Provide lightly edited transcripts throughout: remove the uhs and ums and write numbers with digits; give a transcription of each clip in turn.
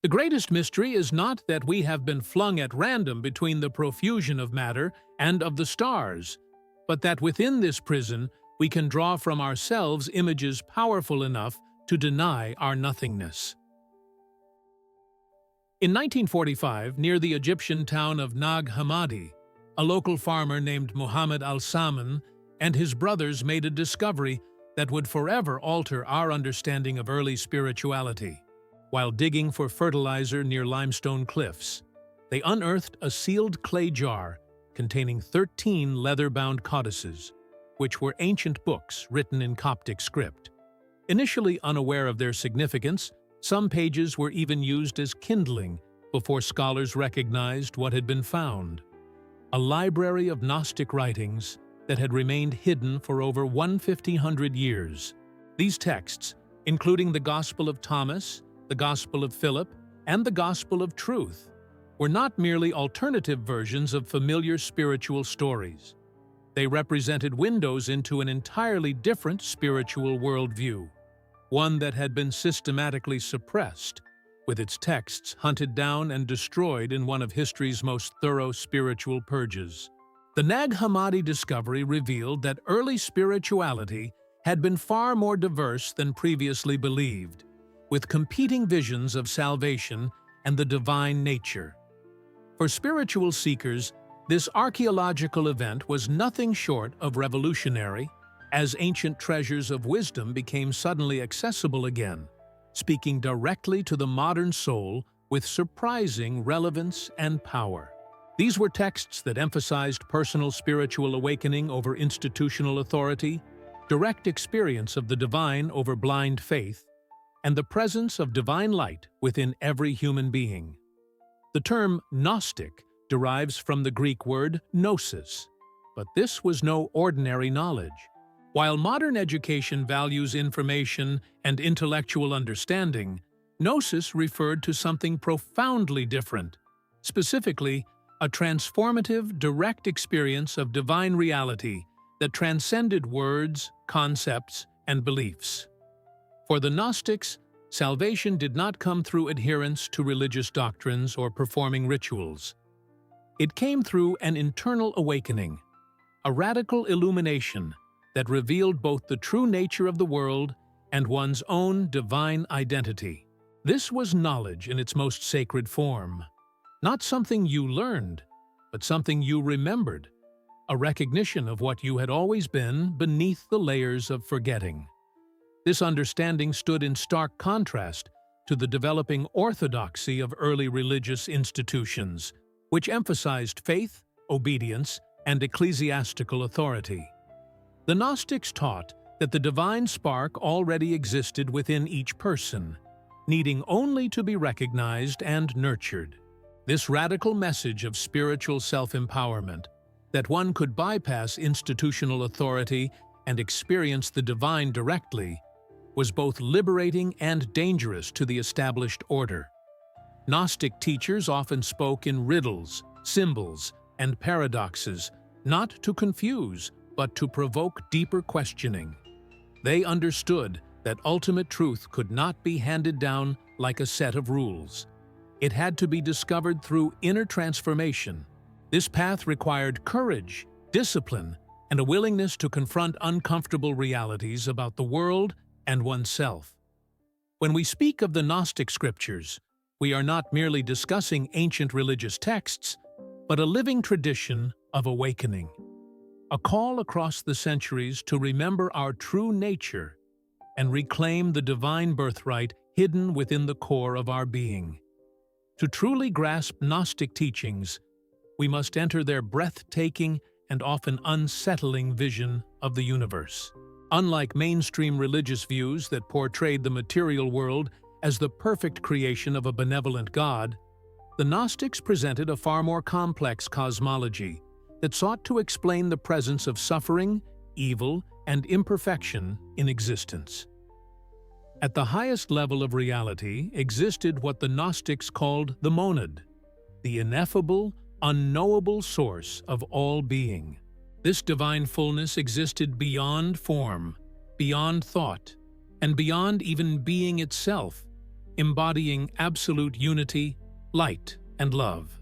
The greatest mystery is not that we have been flung at random between the profusion of matter and of the stars, but that within this prison we can draw from ourselves images powerful enough to deny our nothingness. In 1945, near the Egyptian town of Nag Hammadi, a local farmer named Muhammad al-Saman and his brothers made a discovery that would forever alter our understanding of early spirituality. While digging for fertilizer near limestone cliffs, they unearthed a sealed clay jar containing 13 leather-bound codices, which were ancient books written in Coptic script. Initially unaware of their significance, some pages were even used as kindling before scholars recognized what had been found. A library of Gnostic writings that had remained hidden for over 150 years. These texts, including the Gospel of Thomas, the Gospel of Philip, and the Gospel of Truth, were not merely alternative versions of familiar spiritual stories. They represented windows into an entirely different spiritual worldview, one that had been systematically suppressed, with its texts hunted down and destroyed in one of history's most thorough spiritual purges. The Nag Hammadi discovery revealed that early spirituality had been far more diverse than previously believed, with competing visions of salvation and the divine nature. For spiritual seekers, this archaeological event was nothing short of revolutionary, as ancient treasures of wisdom became suddenly accessible again, speaking directly to the modern soul with surprising relevance and power. These were texts that emphasized personal spiritual awakening over institutional authority, direct experience of the divine over blind faith, and the presence of divine light within every human being. The term Gnostic derives from the Greek word gnosis, but this was no ordinary knowledge. While modern education values information and intellectual understanding, gnosis referred to something profoundly different, specifically a transformative, direct experience of divine reality that transcended words, concepts, and beliefs. For the Gnostics, salvation did not come through adherence to religious doctrines or performing rituals. It came through an internal awakening, a radical illumination that revealed both the true nature of the world and one's own divine identity. This was knowledge in its most sacred form. Not something you learned, but something you remembered, a recognition of what you had always been beneath the layers of forgetting. This understanding stood in stark contrast to the developing orthodoxy of early religious institutions, which emphasized faith, obedience, and ecclesiastical authority. The Gnostics taught that the divine spark already existed within each person, needing only to be recognized and nurtured. This radical message of spiritual self-empowerment, that one could bypass institutional authority and experience the divine directly, was both liberating and dangerous to the established order. Gnostic teachers often spoke in riddles, symbols, and paradoxes, not to confuse, but to provoke deeper questioning. They understood that ultimate truth could not be handed down like a set of rules. It had to be discovered through inner transformation. This path required courage, discipline, and a willingness to confront uncomfortable realities about the world and oneself. When we speak of the Gnostic scriptures, we are not merely discussing ancient religious texts, but a living tradition of awakening. A call across the centuries to remember our true nature and reclaim the divine birthright hidden within the core of our being. To truly grasp Gnostic teachings, we must enter their breathtaking and often unsettling vision of the universe. Unlike mainstream religious views that portrayed the material world as the perfect creation of a benevolent God, the Gnostics presented a far more complex cosmology that sought to explain the presence of suffering, evil, and imperfection in existence. At the highest level of reality existed what the Gnostics called the monad, the ineffable, unknowable source of all being. This divine fullness existed beyond form, beyond thought, and beyond even being itself, embodying absolute unity, light, and love.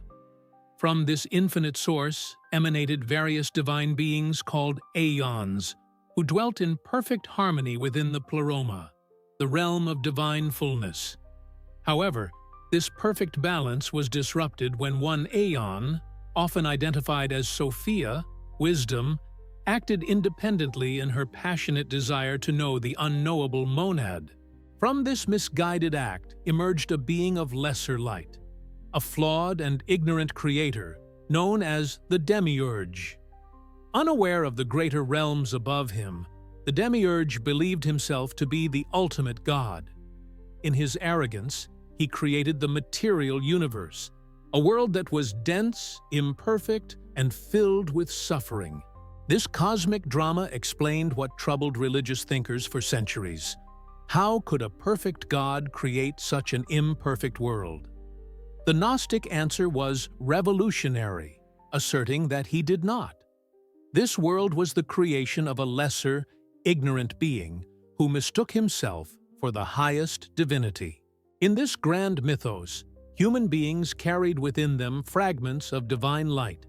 From this infinite source emanated various divine beings called aeons, who dwelt in perfect harmony within the pleroma, the realm of divine fullness. However, this perfect balance was disrupted when one aeon, often identified as Sophia, wisdom, acted independently in her passionate desire to know the unknowable monad. From this misguided act emerged a being of lesser light, a flawed and ignorant creator known as the Demiurge. Unaware of the greater realms above him, the Demiurge believed himself to be the ultimate god. In his arrogance, he created the material universe, a world that was dense, imperfect, and filled with suffering. This cosmic drama explained what troubled religious thinkers for centuries. How could a perfect God create such an imperfect world? The Gnostic answer was revolutionary, asserting that he did not. This world was the creation of a lesser, ignorant being who mistook himself for the highest divinity. In this grand mythos, human beings carried within them fragments of divine light,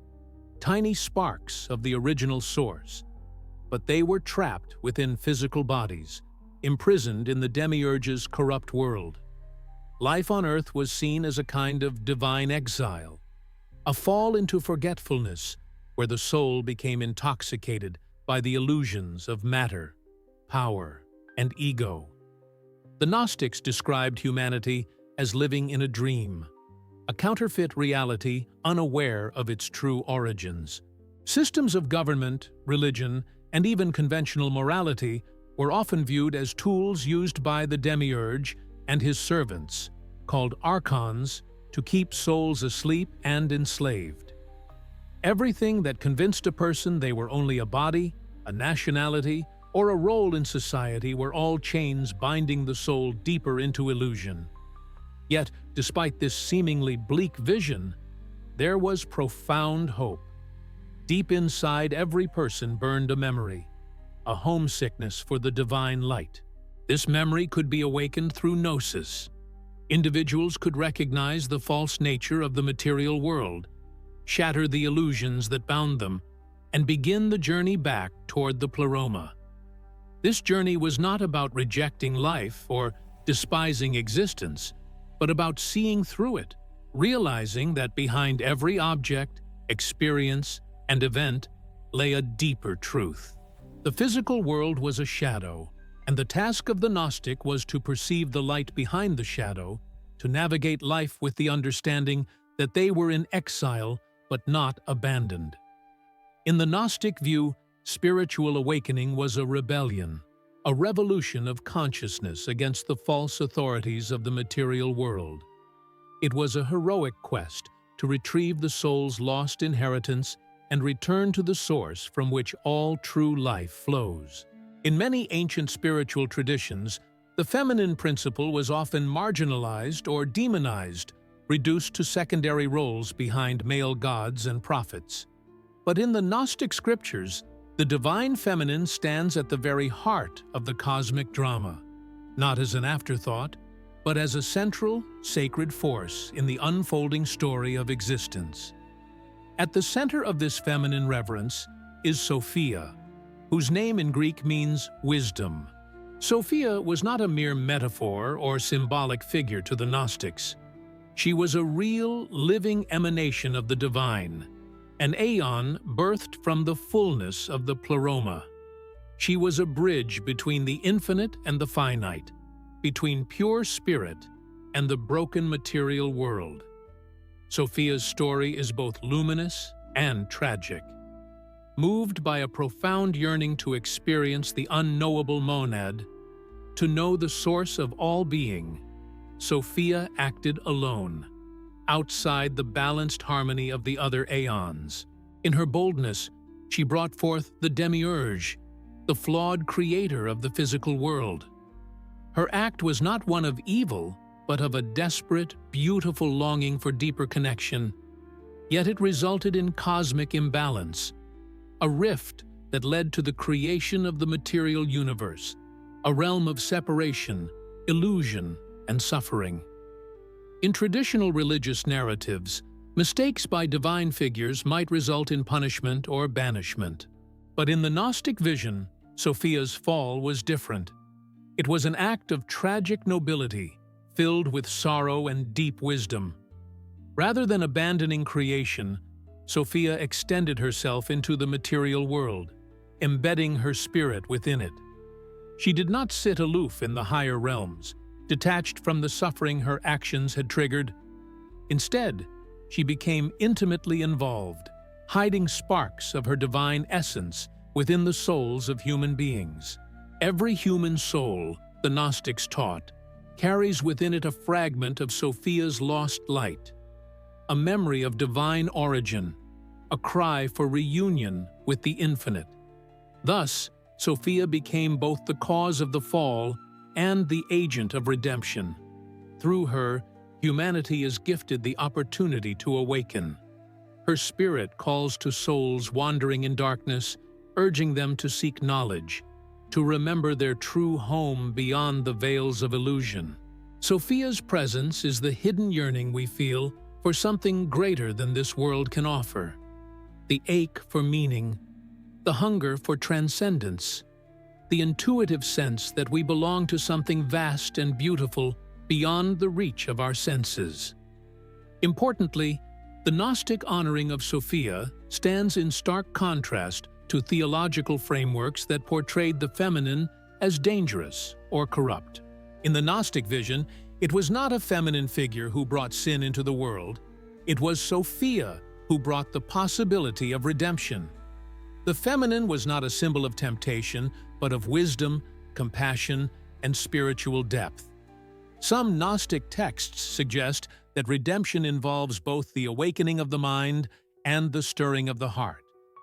tiny sparks of the original source, but they were trapped within physical bodies, imprisoned in the Demiurge's corrupt world. Life on earth was seen as a kind of divine exile, a fall into forgetfulness where the soul became intoxicated by the illusions of matter, power, and ego. The Gnostics described humanity as living in a dream, a counterfeit reality unaware of its true origins. Systems of government, religion, and even conventional morality were often viewed as tools used by the Demiurge and his servants, called archons, to keep souls asleep and enslaved. Everything that convinced a person they were only a body, a nationality, or a role in society were all chains binding the soul deeper into illusion. Yet, despite this seemingly bleak vision, there was profound hope. Deep inside every person burned a memory, a homesickness for the divine light. This memory could be awakened through gnosis. Individuals could recognize the false nature of the material world, shatter the illusions that bound them, and begin the journey back toward the pleroma. This journey was not about rejecting life or despising existence, but about seeing through it, realizing that behind every object, experience, and event lay a deeper truth. The physical world was a shadow, and the task of the Gnostic was to perceive the light behind the shadow, to navigate life with the understanding that they were in exile but not abandoned. In the Gnostic view, spiritual awakening was a rebellion, a revolution of consciousness against the false authorities of the material world. It was a heroic quest to retrieve the soul's lost inheritance and return to the source from which all true life flows. In many ancient spiritual traditions, the feminine principle was often marginalized or demonized, reduced to secondary roles behind male gods and prophets. But in the Gnostic scriptures, the divine feminine stands at the very heart of the cosmic drama, not as an afterthought, but as a central, sacred force in the unfolding story of existence. At the center of this feminine reverence is Sophia, whose name in Greek means wisdom. Sophia was not a mere metaphor or symbolic figure to the Gnostics. She was a real, living emanation of the divine, an aeon birthed from the fullness of the pleroma. She was a bridge between the infinite and the finite, between pure spirit and the broken material world. Sophia's story is both luminous and tragic. Moved by a profound yearning to experience the unknowable monad, to know the source of all being, Sophia acted alone, outside the balanced harmony of the other aeons. In her boldness, she brought forth the Demiurge, the flawed creator of the physical world. Her act was not one of evil, but of a desperate, beautiful longing for deeper connection. Yet it resulted in cosmic imbalance, a rift that led to the creation of the material universe, a realm of separation, illusion, and suffering. In traditional religious narratives, mistakes by divine figures might result in punishment or banishment. But in the Gnostic vision, Sophia's fall was different. It was an act of tragic nobility, filled with sorrow and deep wisdom. Rather than abandoning creation, Sophia extended herself into the material world, embedding her spirit within it. She did not sit aloof in the higher realms, detached from the suffering her actions had triggered. Instead, she became intimately involved, hiding sparks of her divine essence within the souls of human beings. Every human soul, the Gnostics taught, carries within it a fragment of Sophia's lost light, a memory of divine origin, a cry for reunion with the infinite. Thus, Sophia became both the cause of the fall and the agent of redemption. Through her, humanity is gifted the opportunity to awaken. Her spirit calls to souls wandering in darkness, urging them to seek knowledge, to remember their true home beyond the veils of illusion. Sophia's presence is the hidden yearning we feel for something greater than this world can offer. The ache for meaning, the hunger for transcendence, the intuitive sense that we belong to something vast and beautiful beyond the reach of our senses. Importantly, the Gnostic honoring of Sophia stands in stark contrast to theological frameworks that portrayed the feminine as dangerous or corrupt. In the Gnostic vision, it was not a feminine figure who brought sin into the world. It was Sophia who brought the possibility of redemption. The feminine was not a symbol of temptation, but of wisdom, compassion, and spiritual depth. Some Gnostic texts suggest that redemption involves both the awakening of the mind and the stirring of the heart,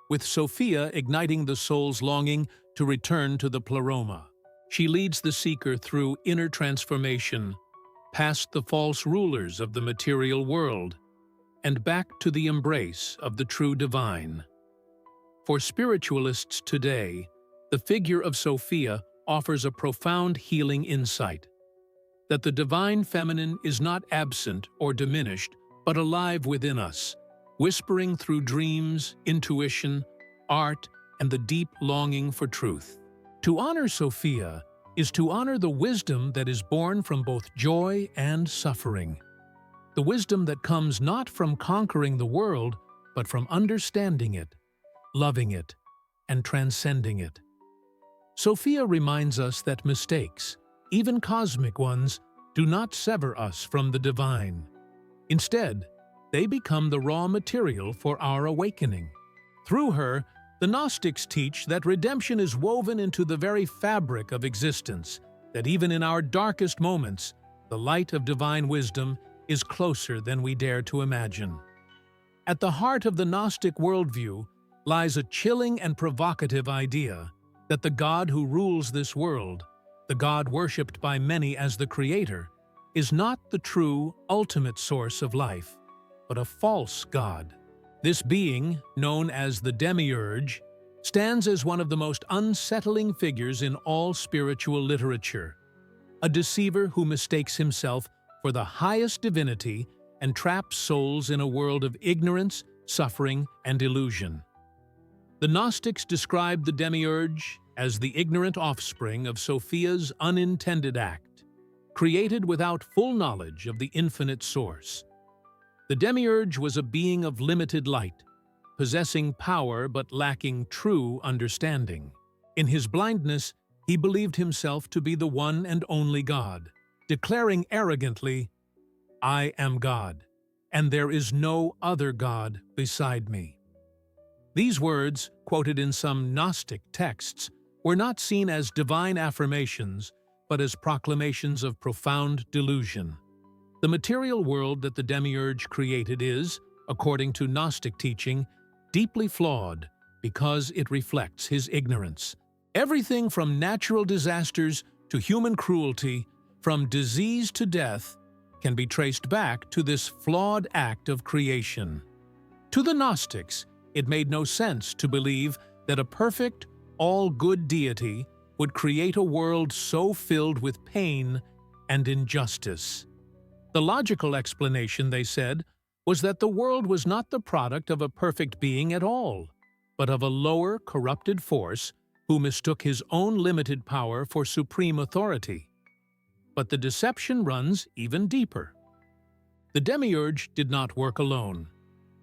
with Sophia igniting the soul's longing to return to the pleroma. She leads the seeker through inner transformation, past the false rulers of the material world, and back to the embrace of the true divine. For spiritualists today, the figure of Sophia offers a profound healing insight, that the divine feminine is not absent or diminished, but alive within us, whispering through dreams, intuition, art, and the deep longing for truth. To honor Sophia is to honor the wisdom that is born from both joy and suffering, the wisdom that comes not from conquering the world, but from understanding it, loving it, and transcending it. Sophia reminds us that mistakes, even cosmic ones, do not sever us from the divine. Instead, they become the raw material for our awakening. Through her, the Gnostics teach that redemption is woven into the very fabric of existence, that even in our darkest moments, the light of divine wisdom is closer than we dare to imagine. At the heart of the Gnostic worldview lies a chilling and provocative idea that the God who rules this world, the God worshipped by many as the Creator, is not the true, ultimate source of life, but a false God. This being, known as the Demiurge, stands as one of the most unsettling figures in all spiritual literature, a deceiver who mistakes himself for the highest divinity and traps souls in a world of ignorance, suffering, and illusion. The Gnostics describe the Demiurge as the ignorant offspring of Sophia's unintended act, created without full knowledge of the infinite source. The Demiurge was a being of limited light, possessing power but lacking true understanding. In his blindness, he believed himself to be the one and only God, declaring arrogantly, "I am God, and there is no other God beside me." These words, quoted in some Gnostic texts, were not seen as divine affirmations, but as proclamations of profound delusion. The material world that the Demiurge created is, according to Gnostic teaching, deeply flawed because it reflects his ignorance. Everything from natural disasters to human cruelty, from disease to death, can be traced back to this flawed act of creation. To the Gnostics, it made no sense to believe that a perfect, all-good deity would create a world so filled with pain, and injustice. The logical explanation, they said, was that the world was not the product of a perfect being at all, but of a lower, corrupted force who mistook his own limited power for supreme authority. But the deception runs even deeper. The demiurge did not work alone.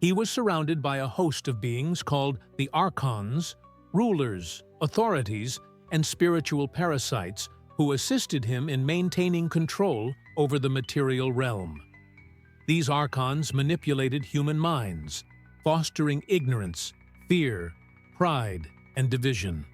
He was surrounded by a host of beings called the archons, rulers, authorities, and spiritual parasites who assisted him in maintaining control over the material realm. These archons manipulated human minds, fostering ignorance, fear, pride, and division.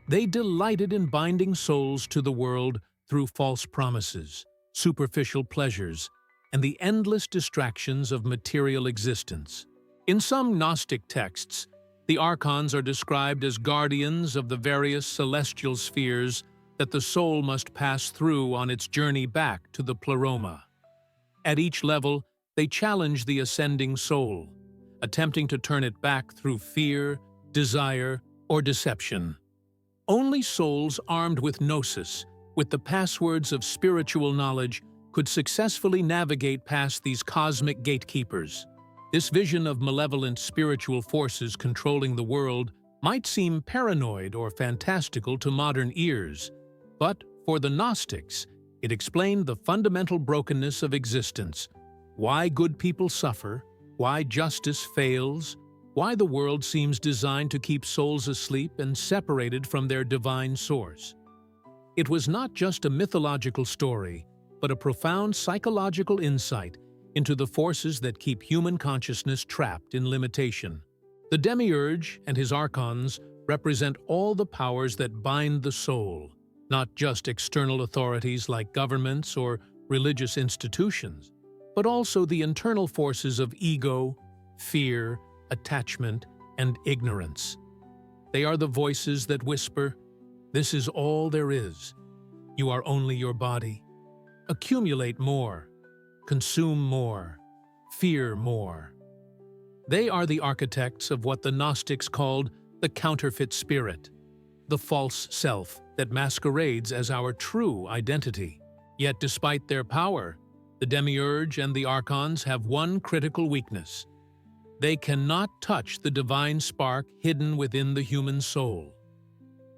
They delighted in binding souls to the world through false promises, superficial pleasures, and the endless distractions of material existence. In some Gnostic texts, the archons are described as guardians of the various celestial spheres that the soul must pass through on its journey back to the pleroma. At each level, they challenge the ascending soul, attempting to turn it back through fear, desire, or deception. Only souls armed with gnosis, with the passwords of spiritual knowledge, could successfully navigate past these cosmic gatekeepers. This vision of malevolent spiritual forces controlling the world might seem paranoid or fantastical to modern ears, but for the Gnostics, it explained the fundamental brokenness of existence, why good people suffer, why justice fails, why the world seems designed to keep souls asleep and separated from their divine source. It was not just a mythological story, but a profound psychological insight into the forces that keep human consciousness trapped in limitation. The demiurge and his archons represent all the powers that bind the soul, not just external authorities like governments or religious institutions, but also the internal forces of ego, fear, attachment, and ignorance. They are the voices that whisper, "This is all there is. You are only your body. Accumulate more. Consume more. Fear more." They are the architects of what the Gnostics called the counterfeit spirit, the false self that masquerades as our true identity. Yet despite their power, the demiurge and the archons have one critical weakness. They cannot touch the divine spark hidden within the human soul.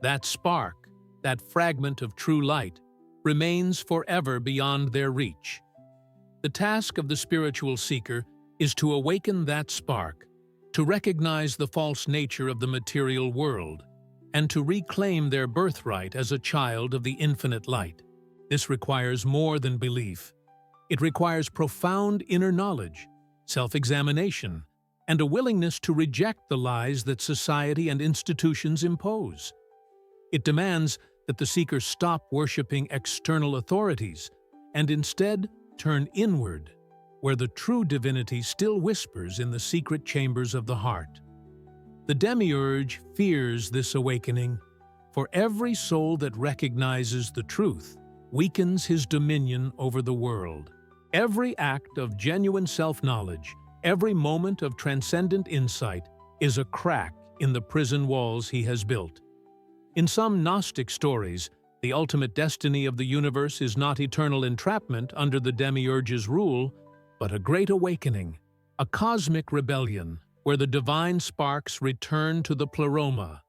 That spark, that fragment of true light, remains forever beyond their reach. The task of the spiritual seeker is to awaken that spark, to recognize the false nature of the material world, and to reclaim their birthright as a child of the infinite light. This requires more than belief. It requires profound inner knowledge, self-examination, and a willingness to reject the lies that society and institutions impose. It demands that the seeker stop worshiping external authorities and instead turn inward, where the true divinity still whispers in the secret chambers of the heart. The demiurge fears this awakening, for every soul that recognizes the truth weakens his dominion over the world. Every act of genuine self-knowledge, every moment of transcendent insight is a crack in the prison walls he has built. In some Gnostic stories, the ultimate destiny of the universe is not eternal entrapment under the demiurge's rule, but a great awakening, a cosmic rebellion where the divine sparks return to the pleroma,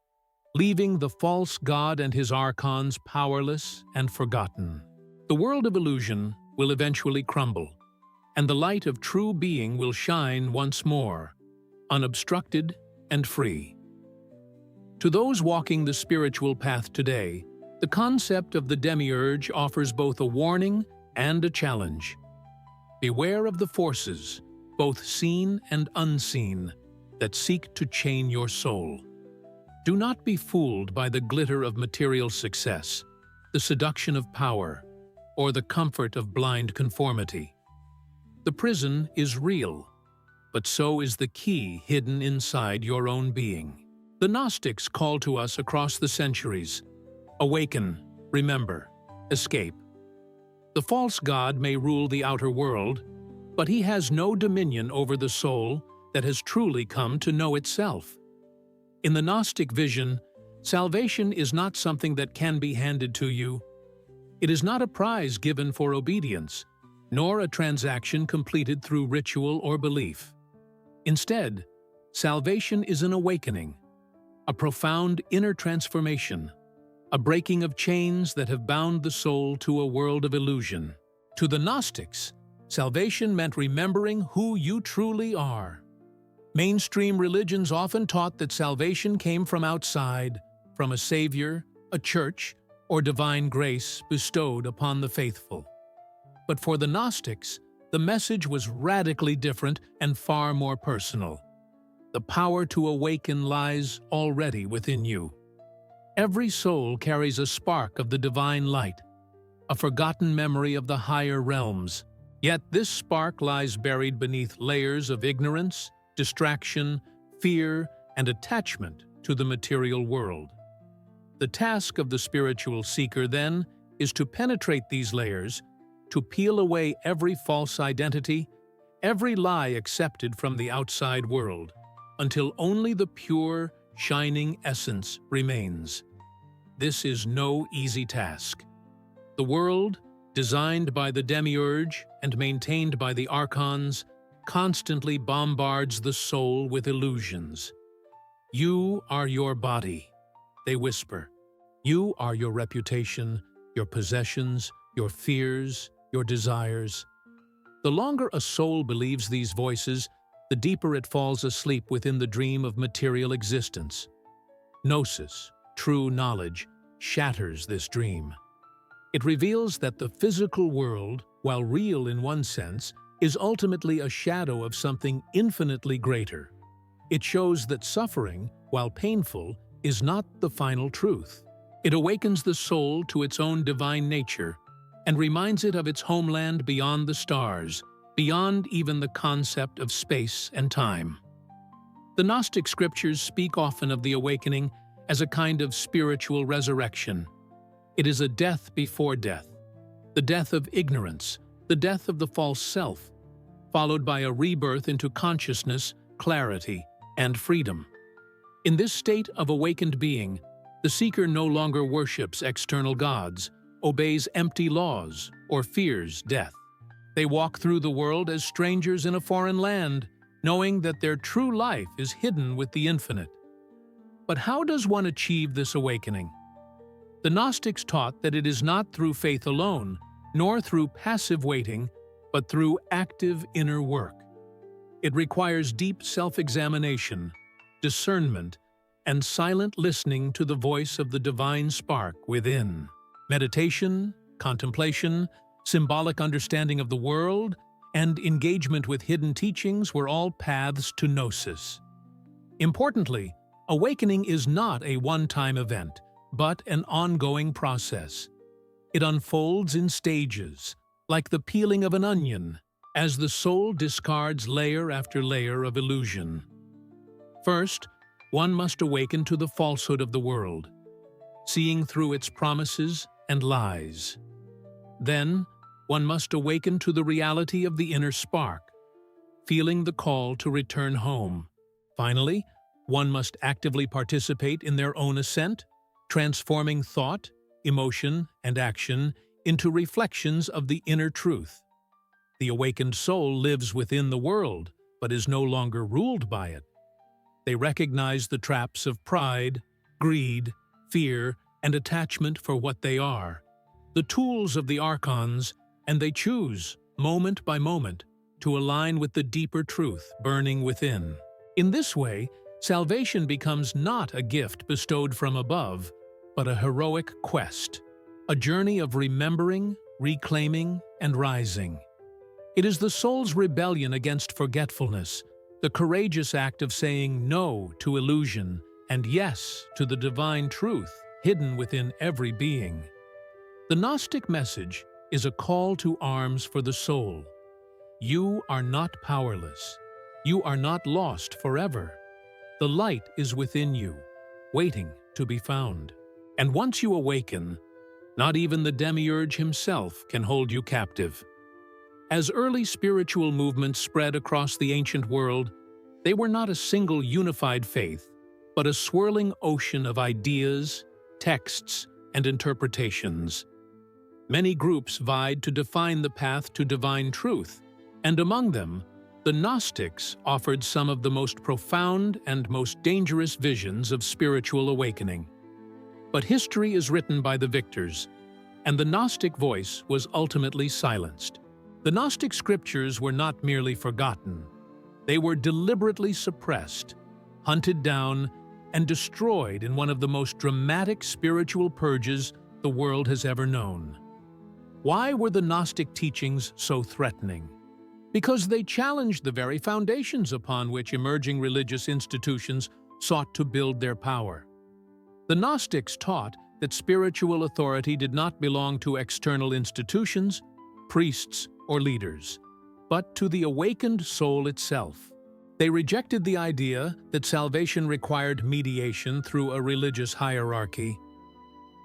leaving the false god and his archons powerless and forgotten. The world of illusion will eventually crumble, and the light of true being will shine once more, unobstructed and free. To those walking the spiritual path today, the concept of the demiurge offers both a warning and a challenge. Beware of the forces, both seen and unseen, that seek to chain your soul. Do not be fooled by the glitter of material success, the seduction of power, or the comfort of blind conformity. The prison is real, but so is the key hidden inside your own being. The Gnostics call to us across the centuries: awaken, remember, escape. The false god may rule the outer world, but he has no dominion over the soul that has truly come to know itself. In the Gnostic vision, salvation is not something that can be handed to you. It is not a prize given for obedience, nor a transaction completed through ritual or belief. Instead, salvation is an awakening, a profound inner transformation, a breaking of chains that have bound the soul to a world of illusion. To the Gnostics, salvation meant remembering who you truly are. Mainstream religions often taught that salvation came from outside, from a savior, a church, or divine grace bestowed upon the faithful. But for the Gnostics, the message was radically different and far more personal. The power to awaken lies already within you. Every soul carries a spark of the divine light, a forgotten memory of the higher realms. Yet this spark lies buried beneath layers of ignorance, distraction, fear, and attachment to the material world. The task of the spiritual seeker, then, is to penetrate these layers, to peel away every false identity, every lie accepted from the outside world, until only the pure, shining essence remains. This is no easy task. The world, designed by the demiurge and maintained by the archons, constantly bombards the soul with illusions. You are your body, they whisper. You are your reputation, your possessions, your fears, your desires. The longer a soul believes these voices, the deeper it falls asleep within the dream of material existence. Gnosis, true knowledge, shatters this dream. It reveals that the physical world, while real in one sense, is ultimately a shadow of something infinitely greater. It shows that suffering, while painful, is not the final truth. It awakens the soul to its own divine nature and reminds it of its homeland beyond the stars, beyond even the concept of space and time. The Gnostic scriptures speak often of the awakening as a kind of spiritual resurrection. It is a death before death, the death of ignorance, the death of the false self, followed by a rebirth into consciousness, clarity, and freedom. In this state of awakened being, the seeker no longer worships external gods, obeys empty laws, or fears death. They walk through the world as strangers in a foreign land, knowing that their true life is hidden with the infinite. But how does one achieve this awakening? The Gnostics taught that it is not through faith alone, nor through passive waiting, but through active inner work. It requires deep self-examination, discernment, and silent listening to the voice of the divine spark within. Meditation, contemplation, symbolic understanding of the world, and engagement with hidden teachings were all paths to gnosis. Importantly, awakening is not a one-time event, but an ongoing process. It unfolds in stages, like the peeling of an onion, as the soul discards layer after layer of illusion. First, one must awaken to the falsehood of the world, seeing through its promises and lies. Then, one must awaken to the reality of the inner spark, feeling the call to return home. Finally, one must actively participate in their own ascent, transforming thought, emotion, and action into reflections of the inner truth. The awakened soul lives within the world, but is no longer ruled by it. They recognize the traps of pride, greed, fear, and attachment for what they are, the tools of the archons, and they choose, moment by moment, to align with the deeper truth burning within. In this way, salvation becomes not a gift bestowed from above, but a heroic quest, a journey of remembering, reclaiming, and rising. It is the soul's rebellion against forgetfulness, the courageous act of saying no to illusion and yes to the divine truth hidden within every being. The Gnostic message is a call to arms for the soul. You are not powerless. You are not lost forever. The light is within you, waiting to be found. And once you awaken, not even the demiurge himself can hold you captive. As early spiritual movements spread across the ancient world, they were not a single unified faith, but a swirling ocean of ideas, texts, and interpretations. Many groups vied to define the path to divine truth, and among them, the Gnostics offered some of the most profound and most dangerous visions of spiritual awakening. But history is written by the victors, and the Gnostic voice was ultimately silenced. The Gnostic scriptures were not merely forgotten. They were deliberately suppressed, hunted down, and destroyed in one of the most dramatic spiritual purges the world has ever known. Why were the Gnostic teachings so threatening? Because they challenged the very foundations upon which emerging religious institutions sought to build their power. The Gnostics taught that spiritual authority did not belong to external institutions, priests, or leaders, but to the awakened soul itself. They rejected the idea that salvation required mediation through a religious hierarchy.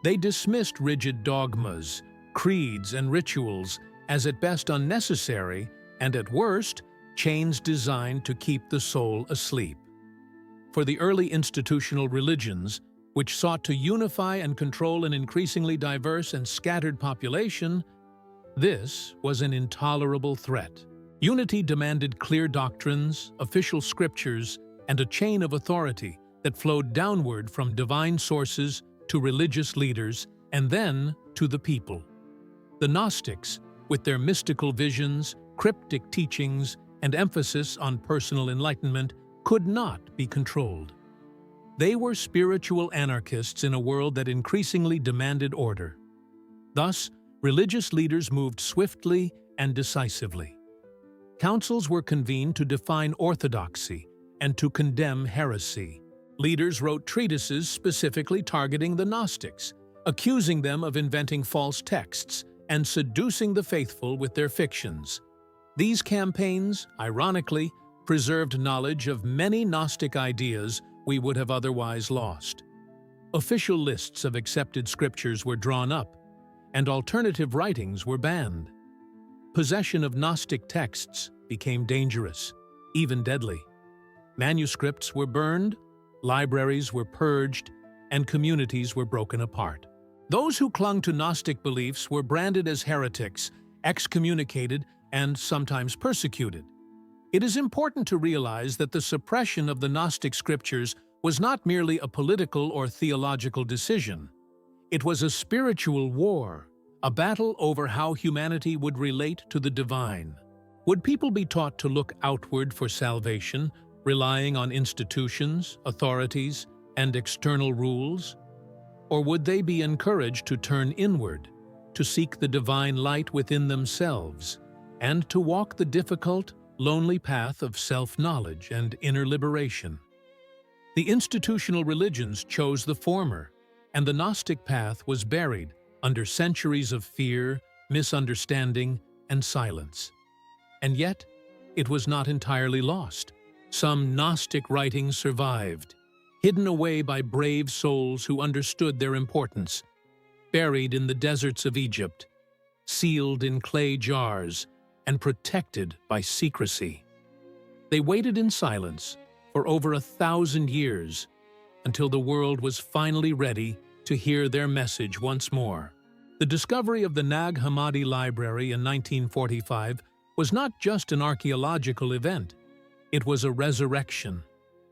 They dismissed rigid dogmas, creeds, and rituals as at best unnecessary and at worst, chains designed to keep the soul asleep. For the early institutional religions, which sought to unify and control an increasingly diverse and scattered population, this was an intolerable threat. Unity demanded clear doctrines, official scriptures, and a chain of authority that flowed downward from divine sources to religious leaders and then to the people. The Gnostics, with their mystical visions, cryptic teachings, and emphasis on personal enlightenment, could not be controlled. They were spiritual anarchists in a world that increasingly demanded order. Thus, religious leaders moved swiftly and decisively. Councils were convened to define orthodoxy and to condemn heresy. Leaders wrote treatises specifically targeting the Gnostics, accusing them of inventing false texts and seducing the faithful with their fictions. These campaigns, ironically, preserved knowledge of many Gnostic ideas we would have otherwise lost. Official lists of accepted scriptures were drawn up, and alternative writings were banned. Possession of Gnostic texts became dangerous, even deadly. Manuscripts were burned, libraries were purged, and communities were broken apart. Those who clung to Gnostic beliefs were branded as heretics, excommunicated, and sometimes persecuted. It is important to realize that the suppression of the Gnostic scriptures was not merely a political or theological decision. It was a spiritual war, a battle over how humanity would relate to the divine. Would people be taught to look outward for salvation, relying on institutions, authorities, and external rules? Or would they be encouraged to turn inward, to seek the divine light within themselves, and to walk the difficult, lonely path of self-knowledge and inner liberation? The institutional religions chose the former, and the Gnostic path was buried under centuries of fear, misunderstanding, and silence. And yet, it was not entirely lost. Some Gnostic writings survived, hidden away by brave souls who understood their importance, buried in the deserts of Egypt, sealed in clay jars, and protected by secrecy. They waited in silence for over 1,000 years until the world was finally ready to hear their message once more. The discovery of the Nag Hammadi Library in 1945 was not just an archaeological event. It was a resurrection,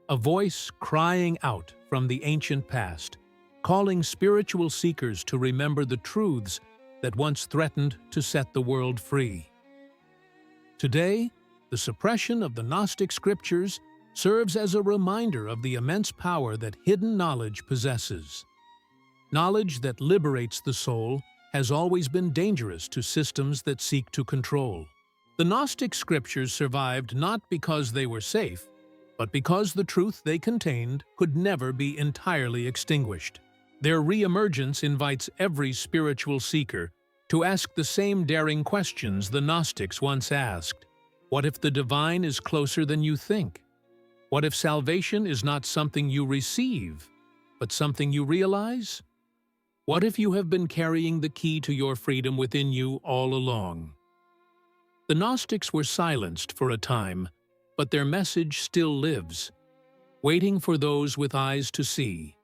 a voice crying out from the ancient past, calling spiritual seekers to remember the truths that once threatened to set the world free. Today, the suppression of the Gnostic scriptures serves as a reminder of the immense power that hidden knowledge possesses. Knowledge that liberates the soul has always been dangerous to systems that seek to control. The Gnostic scriptures survived not because they were safe, but because the truth they contained could never be entirely extinguished. Their re-emergence invites every spiritual seeker to ask the same daring questions the Gnostics once asked. What if the divine is closer than you think? What if salvation is not something you receive, but something you realize? What if you have been carrying the key to your freedom within you all along? The Gnostics were silenced for a time, but their message still lives, waiting for those with eyes to see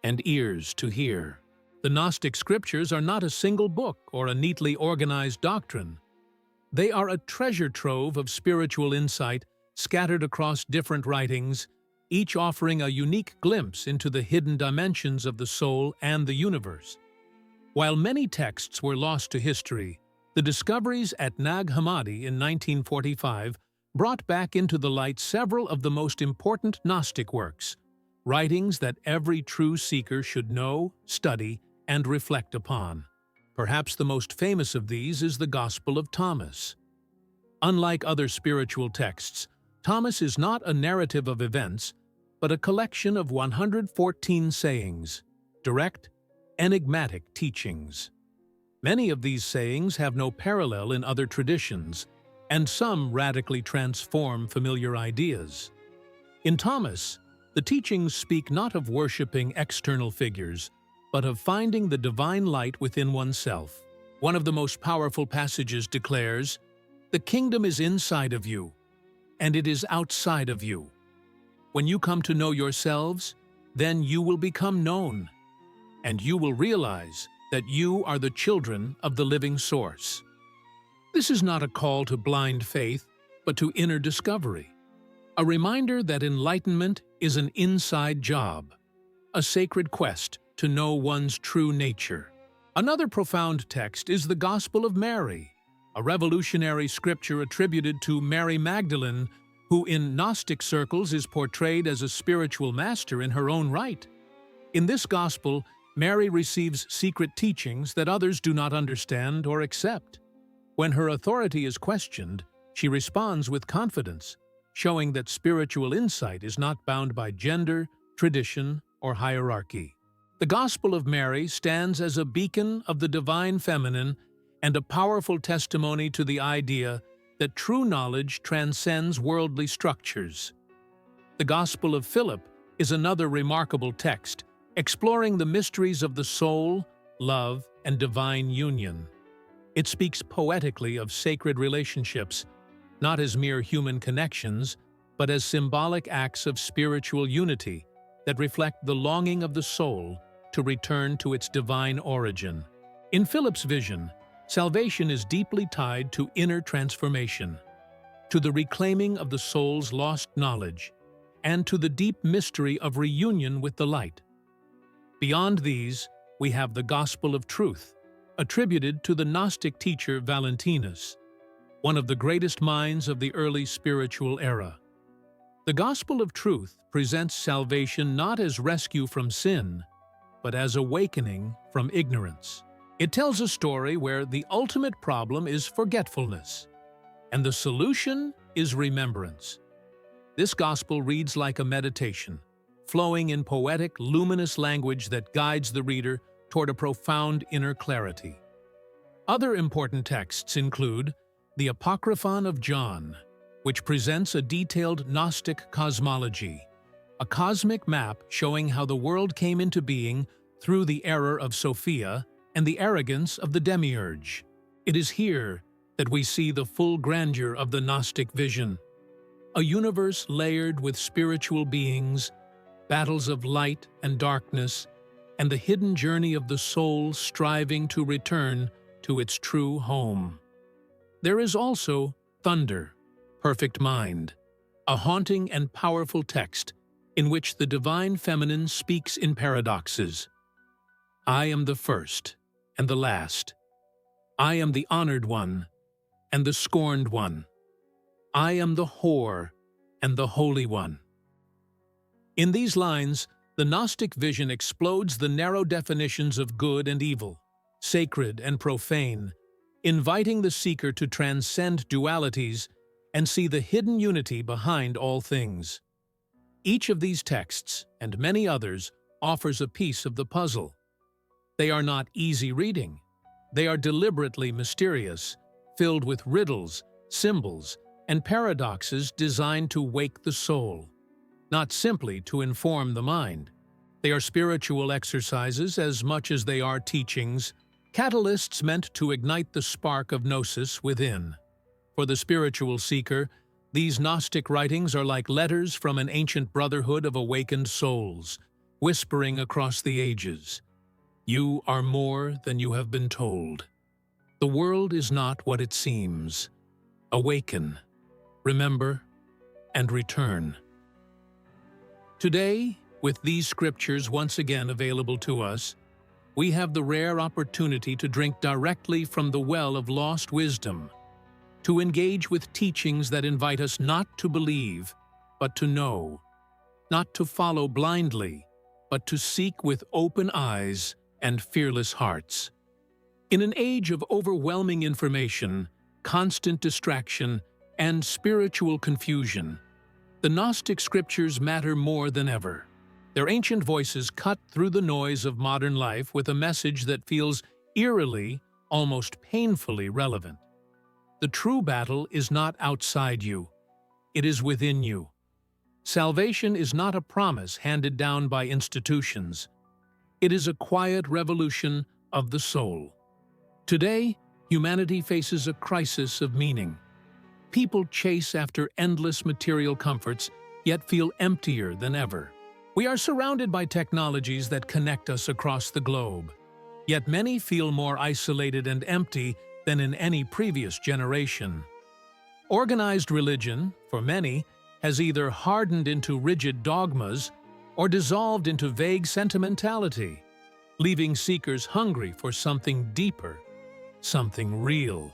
and ears to hear. The Gnostic scriptures are not a single book or a neatly organized doctrine. They are a treasure trove of spiritual insight scattered across different writings, each offering a unique glimpse into the hidden dimensions of the soul and the universe. While many texts were lost to history, the discoveries at Nag Hammadi in 1945 brought back into the light several of the most important Gnostic works, writings that every true seeker should know, study, and reflect upon. Perhaps the most famous of these is the Gospel of Thomas. Unlike other spiritual texts, Thomas is not a narrative of events, but a collection of 114 sayings, direct, enigmatic teachings. Many of these sayings have no parallel in other traditions, and some radically transform familiar ideas. In Thomas, the teachings speak not of worshipping external figures, but of finding the divine light within oneself. One of the most powerful passages declares, "The kingdom is inside of you, and it is outside of you. When you come to know yourselves, then you will become known, and you will realize that you are the children of the living source." This is not a call to blind faith, but to inner discovery. A reminder that enlightenment is an inside job, a sacred quest to know one's true nature. Another profound text is the Gospel of Mary, a revolutionary scripture attributed to Mary Magdalene, who in Gnostic circles is portrayed as a spiritual master in her own right. In this Gospel, Mary receives secret teachings that others do not understand or accept. When her authority is questioned, she responds with confidence, showing that spiritual insight is not bound by gender, tradition, or hierarchy. The Gospel of Mary stands as a beacon of the divine feminine and a powerful testimony to the idea that true knowledge transcends worldly structures. The Gospel of Philip is another remarkable text, exploring the mysteries of the soul, love, and divine union. It speaks poetically of sacred relationships, not as mere human connections, but as symbolic acts of spiritual unity that reflect the longing of the soul to return to its divine origin. In Philip's vision, salvation is deeply tied to inner transformation, to the reclaiming of the soul's lost knowledge, and to the deep mystery of reunion with the light. Beyond these, we have the Gospel of Truth, attributed to the Gnostic teacher Valentinus, one of the greatest minds of the early spiritual era. The Gospel of Truth presents salvation not as rescue from sin, but as awakening from ignorance. It tells a story where the ultimate problem is forgetfulness, and the solution is remembrance. This gospel reads like a meditation, flowing in poetic, luminous language that guides the reader toward a profound inner clarity. Other important texts include the Apocryphon of John, which presents a detailed Gnostic cosmology, a cosmic map showing how the world came into being through the error of Sophia and the arrogance of the demiurge. It is here that we see the full grandeur of the Gnostic vision, a universe layered with spiritual beings, battles of light and darkness, and the hidden journey of the soul striving to return to its true home. There is also Thunder, Perfect Mind, a haunting and powerful text in which the divine feminine speaks in paradoxes. I am the first and the last. I am the honored one and the scorned one. I am the whore and the holy one. In these lines, the Gnostic vision explodes the narrow definitions of good and evil, sacred and profane, inviting the seeker to transcend dualities and see the hidden unity behind all things. Each of these texts, and many others, offers a piece of the puzzle. They are not easy reading. They are deliberately mysterious, filled with riddles, symbols, and paradoxes designed to wake the soul, not simply to inform the mind. They are spiritual exercises as much as they are teachings, catalysts meant to ignite the spark of gnosis within. For the spiritual seeker, these Gnostic writings are like letters from an ancient brotherhood of awakened souls, whispering across the ages. You are more than you have been told. The world is not what it seems. Awaken, remember, and return. Today, with these scriptures once again available to us, we have the rare opportunity to drink directly from the well of lost wisdom, to engage with teachings that invite us not to believe, but to know, not to follow blindly, but to seek with open eyes and fearless hearts. In an age of overwhelming information, constant distraction, and spiritual confusion, the Gnostic scriptures matter more than ever. Their ancient voices cut through the noise of modern life with a message that feels eerily, almost painfully relevant. The true battle is not outside you. It is within you. Salvation is not a promise handed down by institutions. It is a quiet revolution of the soul. Today, humanity faces a crisis of meaning. People chase after endless material comforts, yet feel emptier than ever. We are surrounded by technologies that connect us across the globe, yet many feel more isolated and empty than in any previous generation. Organized religion, for many, has either hardened into rigid dogmas or dissolved into vague sentimentality, leaving seekers hungry for something deeper, something real.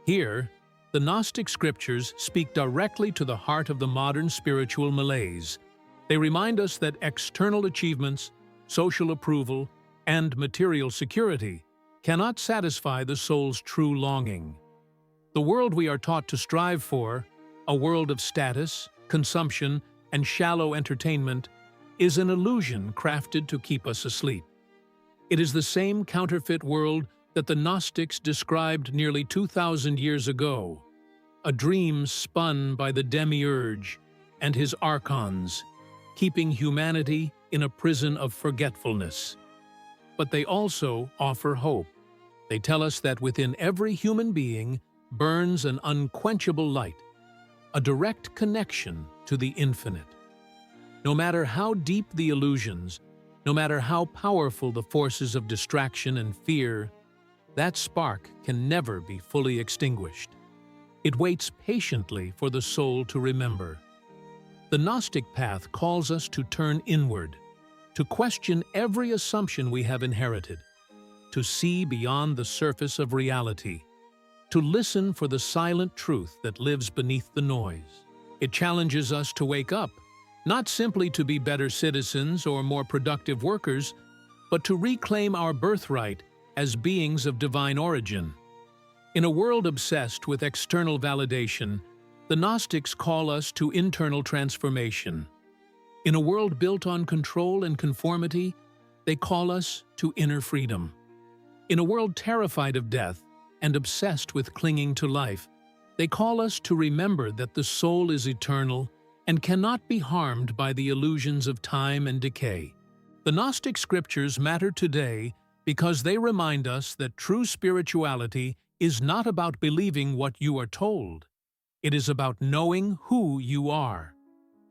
Here, the Gnostic scriptures speak directly to the heart of the modern spiritual malaise. They remind us that external achievements, social approval, and material security cannot satisfy the soul's true longing. The world we are taught to strive for, a world of status, consumption, and shallow entertainment, is an illusion crafted to keep us asleep. It is the same counterfeit world that the Gnostics described nearly 2,000 years ago, a dream spun by the demiurge and his archons, keeping humanity in a prison of forgetfulness. But they also offer hope. They tell us that within every human being burns an unquenchable light, a direct connection to the infinite. No matter how deep the illusions, no matter how powerful the forces of distraction and fear, that spark can never be fully extinguished. It waits patiently for the soul to remember. The Gnostic path calls us to turn inward, to question every assumption we have inherited, to see beyond the surface of reality, to listen for the silent truth that lives beneath the noise. It challenges us to wake up, not simply to be better citizens or more productive workers, but to reclaim our birthright as beings of divine origin. In a world obsessed with external validation, the Gnostics call us to internal transformation. In a world built on control and conformity, they call us to inner freedom. In a world terrified of death and obsessed with clinging to life, they call us to remember that the soul is eternal and cannot be harmed by the illusions of time and decay. The Gnostic scriptures matter today because they remind us that true spirituality is not about believing what you are told. It is about knowing who you are.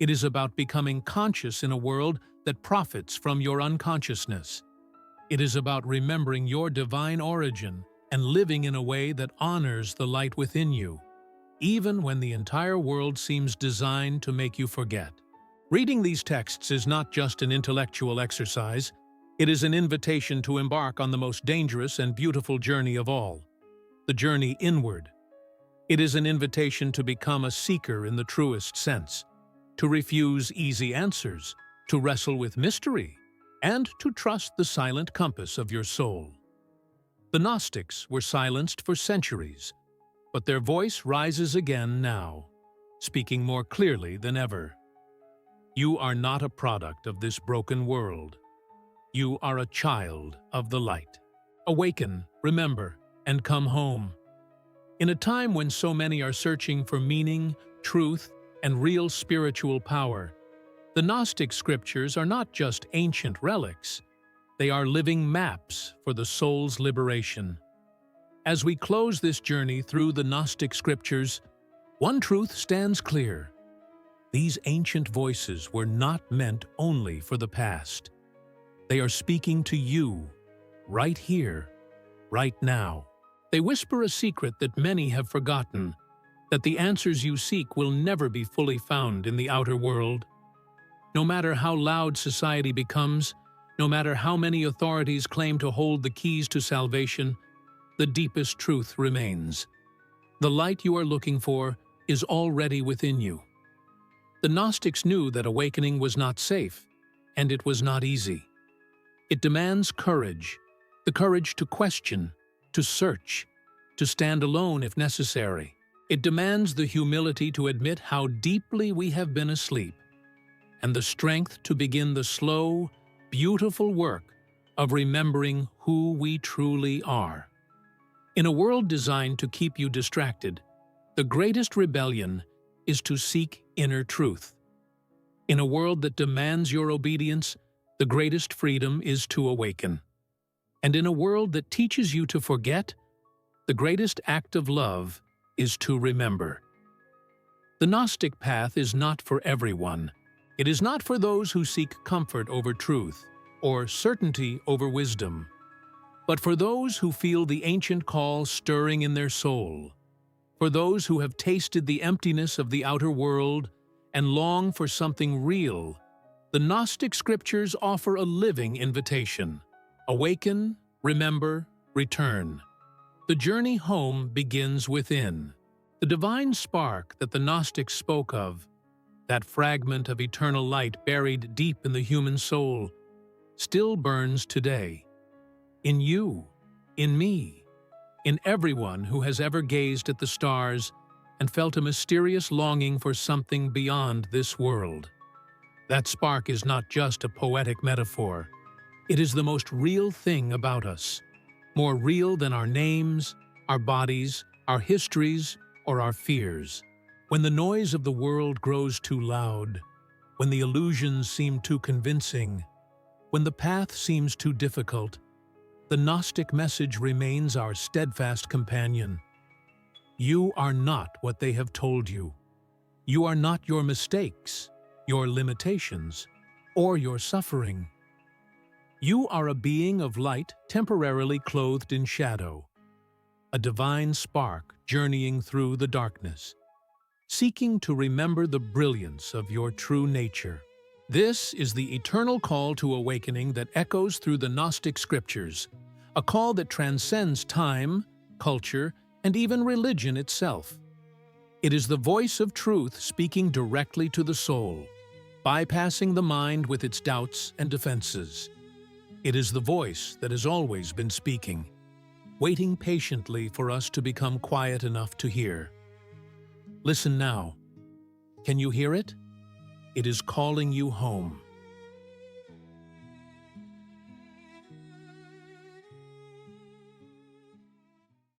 It is about becoming conscious in a world that profits from your unconsciousness. It is about remembering your divine origin and living in a way that honors the light within you, even when the entire world seems designed to make you forget. Reading these texts is not just an intellectual exercise, it is an invitation to embark on the most dangerous and beautiful journey of all, the journey inward. It is an invitation to become a seeker in the truest sense, to refuse easy answers, to wrestle with mystery, and to trust the silent compass of your soul. The Gnostics were silenced for centuries, but their voice rises again now, speaking more clearly than ever. You are not a product of this broken world. You are a child of the light. Awaken, remember, and come home. In a time when so many are searching for meaning, truth, and real spiritual power, the Gnostic scriptures are not just ancient relics. They are living maps for the soul's liberation. As we close this journey through the Gnostic scriptures, one truth stands clear. These ancient voices were not meant only for the past. They are speaking to you, right here, right now. They whisper a secret that many have forgotten, that the answers you seek will never be fully found in the outer world. No matter how loud society becomes, no matter how many authorities claim to hold the keys to salvation, the deepest truth remains. The light you are looking for is already within you. The Gnostics knew that awakening was not safe, and it was not easy. It demands courage, the courage to question, to search, to stand alone if necessary. It demands the humility to admit how deeply we have been asleep, and the strength to begin the slow, beautiful work of remembering who we truly are. In a world designed to keep you distracted, the greatest rebellion is to seek inner truth. In a world that demands your obedience, the greatest freedom is to awaken. And in a world that teaches you to forget, the greatest act of love is to remember. The Gnostic path is not for everyone. It is not for those who seek comfort over truth, or certainty over wisdom, but for those who feel the ancient call stirring in their soul, for those who have tasted the emptiness of the outer world and long for something real. The Gnostic scriptures offer a living invitation. Awaken, remember, return. The journey home begins within. The divine spark that the Gnostics spoke of, that fragment of eternal light buried deep in the human soul, still burns today. In you, in me, in everyone who has ever gazed at the stars and felt a mysterious longing for something beyond this world. That spark is not just a poetic metaphor. It is the most real thing about us, more real than our names, our bodies, our histories, or our fears. When the noise of the world grows too loud, when the illusions seem too convincing, when the path seems too difficult, the Gnostic message remains our steadfast companion. You are not what they have told you. You are not your mistakes, your limitations, or your suffering. You are a being of light temporarily clothed in shadow, a divine spark journeying through the darkness, seeking to remember the brilliance of your true nature. This is the eternal call to awakening that echoes through the Gnostic scriptures, a call that transcends time, culture, and even religion itself. It is the voice of truth speaking directly to the soul, bypassing the mind with its doubts and defenses. It is the voice that has always been speaking, waiting patiently for us to become quiet enough to hear. Listen now. Can you hear it? It is calling you home.